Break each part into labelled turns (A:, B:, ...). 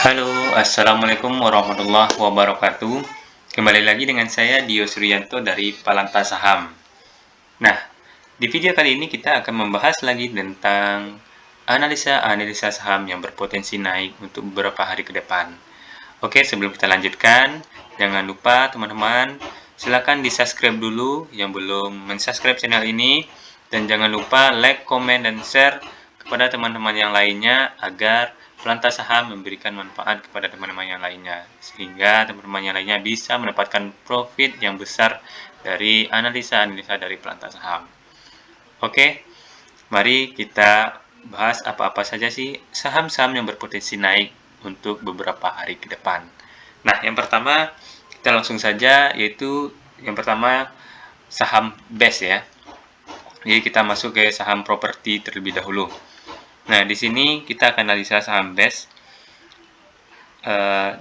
A: Halo, Assalamualaikum warahmatullahi wabarakatuh. Kembali lagi dengan saya Dio Suryanto dari Palanta Saham. Nah, di video kali ini kita akan membahas lagi tentang analisa saham yang berpotensi naik untuk beberapa hari ke depan. Oke, sebelum kita lanjutkan, jangan lupa teman-teman, silakan di-subscribe dulu yang belum men-subscribe channel ini, dan jangan lupa like, comment, dan share kepada teman-teman yang lainnya agar Palanta Saham memberikan manfaat kepada teman-teman yang lainnya, sehingga teman-teman yang lainnya bisa mendapatkan profit yang besar dari analisa dari Palanta Saham. Oke, mari kita bahas apa-apa saja sih saham-saham yang berpotensi naik untuk beberapa hari ke depan. Nah, yang pertama kita langsung saja, yaitu yang pertama saham BES ya. Jadi kita masuk ke saham properti terlebih dahulu. Nah, di sini kita akan analisa saham BES.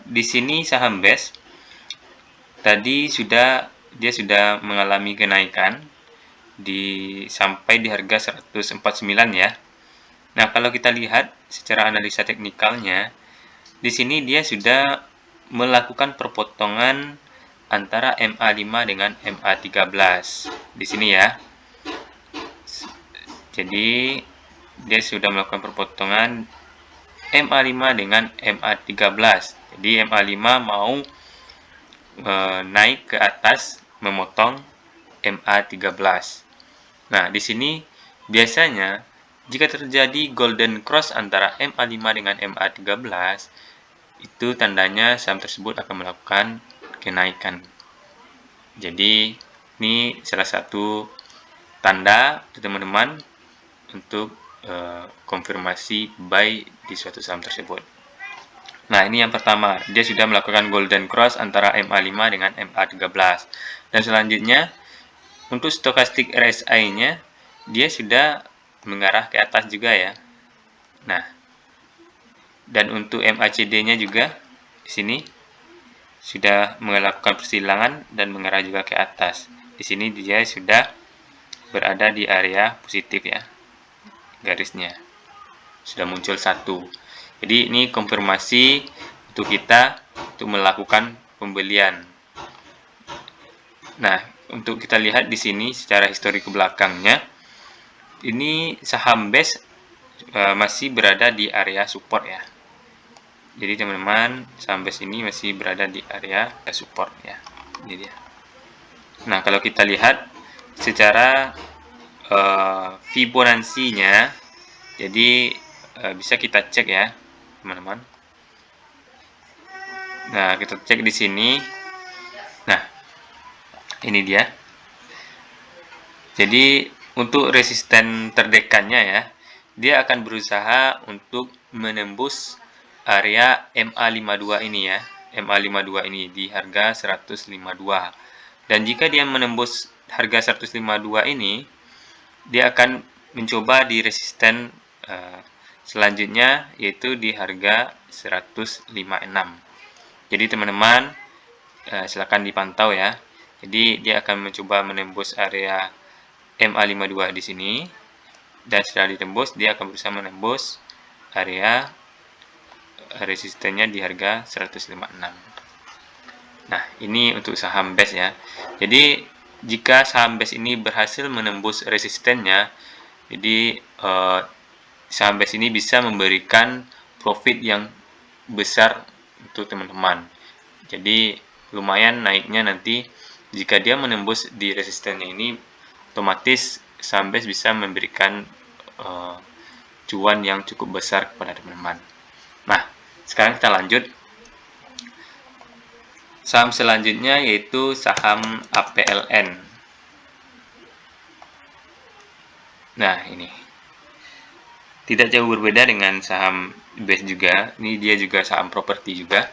A: Di sini saham BES tadi dia sudah mengalami kenaikan sampai di harga 149 ya. Nah, kalau kita lihat secara analisa teknikalnya, di sini dia sudah melakukan perpotongan antara MA5 dengan MA13 di sini ya. Jadi dia sudah melakukan perpotongan MA5 dengan MA13. Jadi MA5 mau naik ke atas memotong MA13. Nah, di sini biasanya jika terjadi golden cross antara MA5 dengan MA13, itu tandanya saham tersebut akan melakukan kenaikan. Jadi, ini salah satu tanda teman-teman untuk konfirmasi buy di suatu saham tersebut. Nah, ini yang pertama, dia sudah melakukan golden cross antara MA5 dengan MA13. Dan selanjutnya, untuk stokastik RSI-nya, dia sudah mengarah ke atas juga ya. Nah, dan untuk MACD-nya juga di sini sudah melakukan persilangan dan mengarah juga ke atas. Di sini dia sudah berada di area positif ya. Garisnya sudah muncul satu. Jadi ini konfirmasi untuk kita untuk melakukan pembelian. Nah, untuk kita lihat di sini secara histori ke belakangnya, ini saham BES masih berada di area support ya. Jadi teman-teman, saham BES ini masih berada di area support ya. Ini dia. Nah, kalau kita lihat secara Fibonacci-nya, jadi bisa kita cek ya, teman-teman. Nah, kita cek di sini. Nah, ini dia. Jadi untuk resisten terdekatnya ya, dia akan berusaha untuk menembus area MA52 ini ya. MA52 ini di harga 152. Dan jika dia menembus harga 152 ini, dia akan mencoba di resisten selanjutnya, yaitu di harga 156. Jadi teman-teman silakan dipantau ya. Jadi dia akan mencoba menembus area MA52 di sini, dan setelah ditembus dia akan berusaha menembus area resistennya di harga 156. Nah, ini untuk saham BES ya. Jadi jika saham BES ini berhasil menembus resistennya, jadi saham BES ini bisa memberikan profit yang besar untuk teman-teman. Jadi lumayan naiknya nanti jika dia menembus di resistennya ini, otomatis saham BES bisa memberikan cuan yang cukup besar kepada teman-teman. Nah, sekarang kita lanjut. Saham selanjutnya yaitu saham APLN. Nah, ini tidak jauh berbeda dengan saham BES juga. Ini dia juga saham properti juga.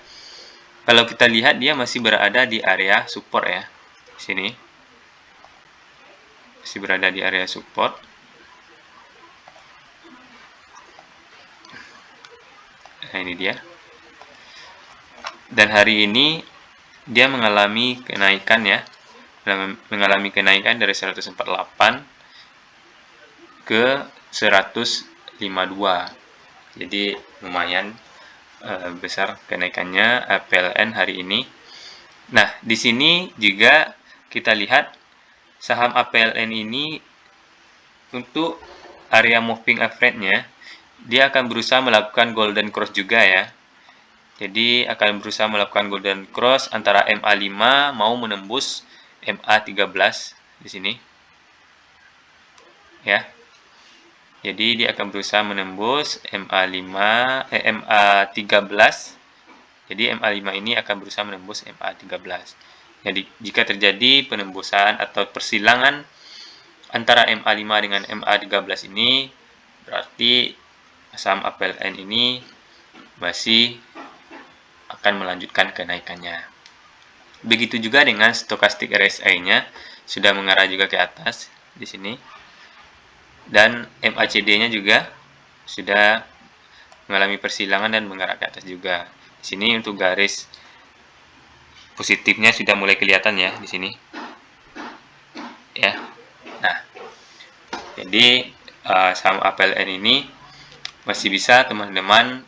A: Kalau kita lihat dia masih berada di area support ya. Di sini masih berada di area support. Nah, ini dia. Dan hari ini dia mengalami kenaikan ya. Mengalami kenaikan dari 148 ke 152. Jadi lumayan besar kenaikannya PLN hari ini. Nah, di sini juga kita lihat saham APLN ini untuk area moving average-nya, dia akan berusaha melakukan golden cross juga ya. Jadi akan berusaha melakukan golden cross antara MA5 mau menembus MA13 di sini. Ya. Jadi dia akan berusaha menembus MA13. Jadi MA5 ini akan berusaha menembus MA13. Jadi jika terjadi penembusan atau persilangan antara MA5 dengan MA13 ini, berarti saham APLN ini masih akan melanjutkan kenaikannya. Begitu juga dengan stokastik RSI-nya sudah mengarah juga ke atas di sini. Dan MACD-nya juga sudah mengalami persilangan dan mengarah ke atas juga. Di sini untuk garis positifnya sudah mulai kelihatan ya di sini. Ya. Nah, jadi saham APLN ini masih bisa teman-teman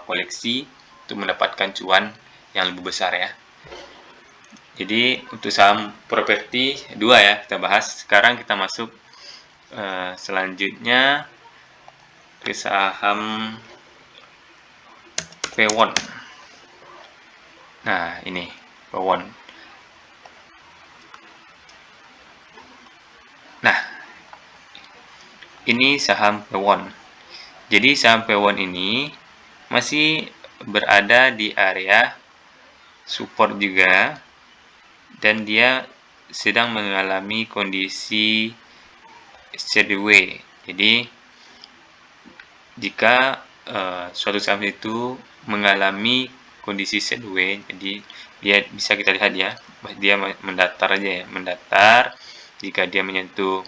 A: koleksi untuk mendapatkan cuan yang lebih besar ya. Jadi untuk saham properti 2 ya kita bahas. Sekarang kita masuk selanjutnya ke saham Pewon. Nah, ini Pewon. Nah, ini saham Pewon. Jadi saham Pewon ini masih berada di area support juga, dan dia sedang mengalami kondisi sideways. Jadi jika suatu saham itu mengalami kondisi sideways, jadi dia bisa kita lihat ya, dia mendatar aja ya, mendatar. Jika dia menyentuh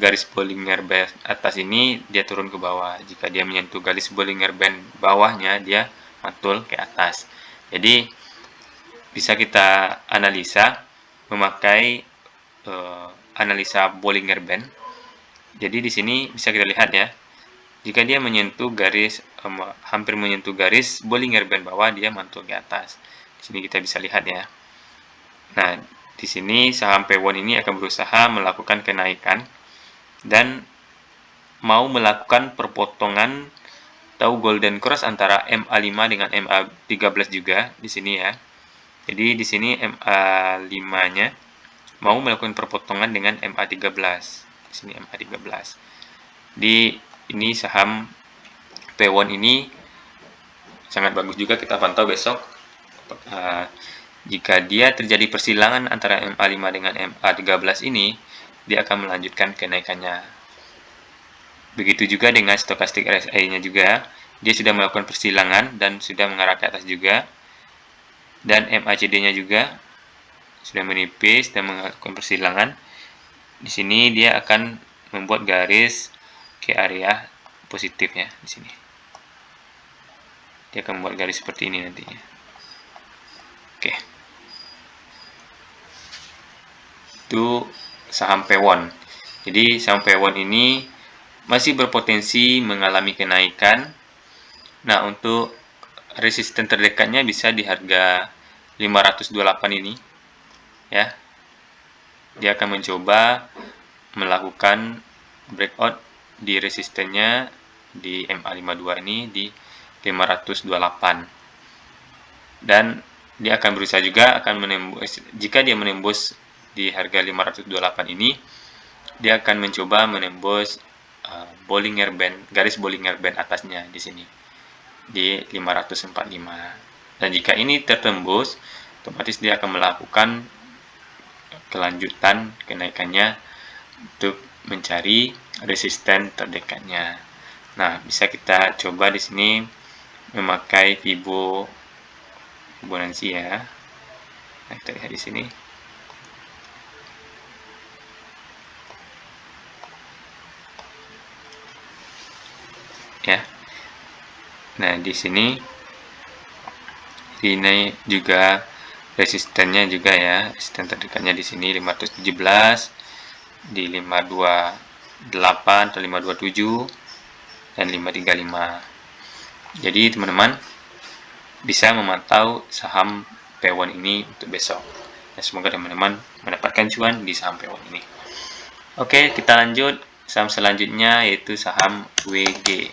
A: garis Bollinger Band atas ini, dia turun ke bawah. Jika dia menyentuh garis Bollinger Band bawahnya, dia mantul ke atas. Jadi bisa kita analisa memakai analisa Bollinger Band. Jadi di sini bisa kita lihat ya, jika dia menyentuh garis hampir menyentuh garis Bollinger Band bawah, dia mantul ke atas. Di sini kita bisa lihat ya. Nah, di sini saham Pewon ini akan berusaha melakukan kenaikan dan mau melakukan perpotongan atau golden cross antara MA5 dengan MA13 juga di sini ya. Jadi di sini MA5-nya mau melakukan perpotongan dengan MA13. Di sini MA13. Di ini saham Pewon ini sangat bagus juga, kita pantau besok. Jika dia terjadi persilangan antara MA5 dengan MA13 ini, dia akan melanjutkan kenaikannya. Begitu juga dengan stokastik RSI-nya juga, dia sudah melakukan persilangan dan sudah mengarah ke atas juga. Dan MACD-nya juga sudah menipis dan melakukan persilangan. Di sini dia akan membuat garis ke area positif ya di sini. Dia akan membuat garis seperti ini nantinya. Oke. Itu saham Pewon. Jadi saham Pewon ini masih berpotensi mengalami kenaikan. Nah, untuk resisten terdekatnya bisa di harga 528 ini ya. Dia akan mencoba melakukan breakout di resistennya di MA52 ini di 528. Dan dia akan berusaha juga akan menembus, jika dia menembus di harga 528 ini, dia akan mencoba menembus Bollinger Band, garis Bollinger Band atasnya di sini di 545. Dan jika ini tertembus, otomatis dia akan melakukan kelanjutan kenaikannya untuk mencari resisten terdekatnya. Nah, bisa kita coba di sini memakai Fibonacci ya. Nah, kita lihat di sini. Ya. Nah, di sini ini juga resistennya juga ya. Resisten terdekatnya di sini 517, di 528 atau 527 dan 535. Jadi teman-teman, bisa memantau saham P1 ini untuk besok. Dan semoga teman-teman mendapatkan cuan di saham P1 ini. Oke, kita lanjut saham selanjutnya yaitu saham WG,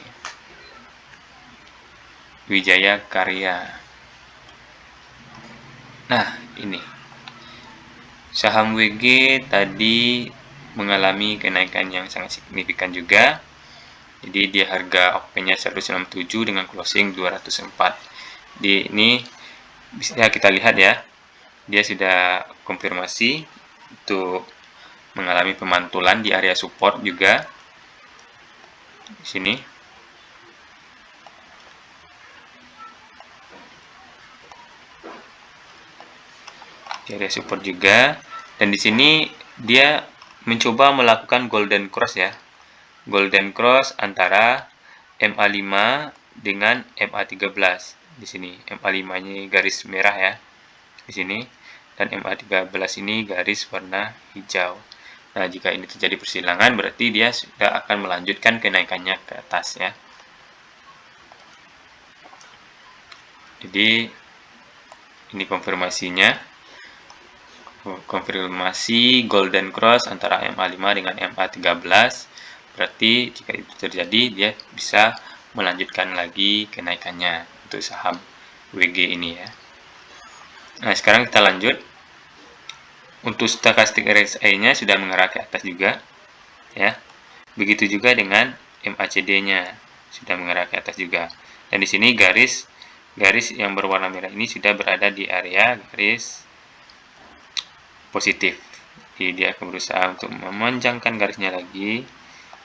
A: Wijaya Karya. Nah, ini saham WG tadi mengalami kenaikan yang sangat signifikan juga. Jadi dia harga OP-nya 167 dengan closing 204. Di ini bisa kita lihat ya, dia sudah konfirmasi untuk mengalami pemantulan di area support juga. Di sini. Di area support juga, dan di sini dia mencoba melakukan golden cross ya. Golden cross antara MA5 dengan MA13. Di sini MA5-nya garis merah ya. Di sini, dan MA13 ini garis warna hijau. Nah, jika ini terjadi persilangan berarti dia sudah akan melanjutkan kenaikannya ke atas ya. Jadi ini konfirmasinya. Konfirmasi golden cross antara MA5 dengan MA13. Berarti jika itu terjadi dia bisa melanjutkan lagi kenaikannya untuk saham WG ini ya. Nah, sekarang kita lanjut. Untuk stochastic RSI-nya sudah mengarah ke atas juga ya. Begitu juga dengan MACD-nya sudah mengarah ke atas juga. Dan di sini garis yang berwarna merah ini sudah berada di area garis positif. Jadi dia akan berusaha untuk memanjangkan garisnya lagi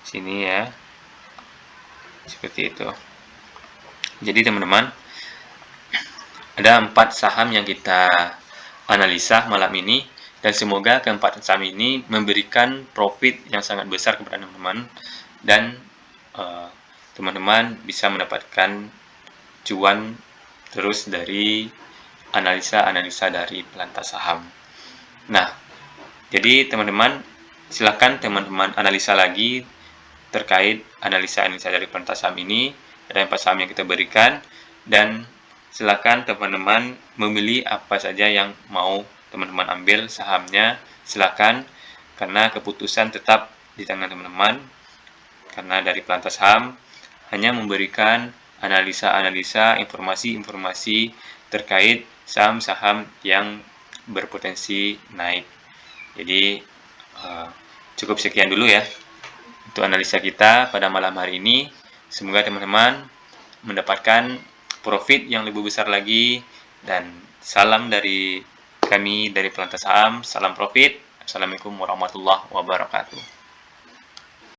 A: sini ya, seperti itu. Jadi teman-teman, ada 4 saham yang kita analisa malam ini, dan semoga keempat saham ini memberikan profit yang sangat besar kepada teman-teman, dan teman-teman bisa mendapatkan cuan terus dari analisa-analisa dari pelantas saham. Nah, jadi teman-teman, silakan teman-teman analisa lagi terkait analisa-analisa dari pelantas saham ini, ada 4 saham yang kita berikan, dan silakan teman-teman memilih apa saja yang mau teman-teman ambil sahamnya, silakan, karena keputusan tetap di tangan teman-teman, karena dari pelantas saham hanya memberikan analisa-analisa, informasi-informasi terkait saham-saham yang berpotensi naik. Jadi cukup sekian dulu ya untuk analisa kita pada malam hari ini. Semoga teman-teman mendapatkan profit yang lebih besar lagi, dan salam dari kami dari pelantas saham, salam profit. Assalamualaikum warahmatullahi wabarakatuh.